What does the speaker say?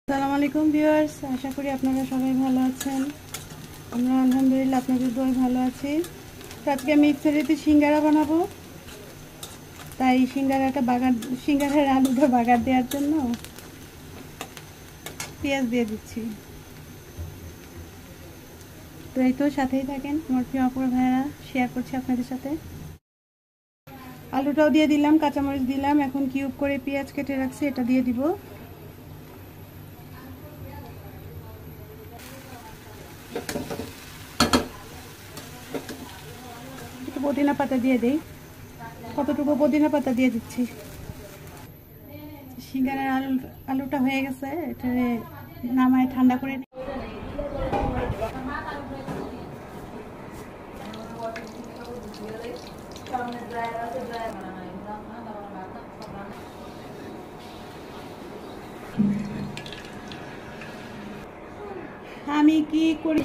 আসসালামু আলাইকুম ভিউয়ার্স, আশা করি আপনারা সবাই ভালো আছেন। আমরা আলহামদুলিল্লাহ আপনাদের দোয়ায় ভালো আছি। তো আজকে আমি ইফতারিতে সিঙ্গারা বানাবো, তাই সিঙ্গারার আলুটা বাগার দেওয়ার জন্য পেঁয়াজ দিয়ে দিচ্ছি। তো এই তো সাথেই থাকেন, আমার প্রিয় অপর ভাইয়েরা শেয়ার করছি আপনাদের সাথে। আলুটাও দিয়ে দিলাম, কাঁচামরিচ দিলাম, এখন কিউব করে পেঁয়াজ কেটে রাখছি এটা দিয়ে দিব। একটু পুদিনা পাতা দিয়ে দিই, কতটুকু পুদিনা পাতা দিয়ে দিচ্ছি। সিঙ্গারার আলুটা হয়ে গেছে, এটা নামায় ঠান্ডা করে নিই। আমি কি করি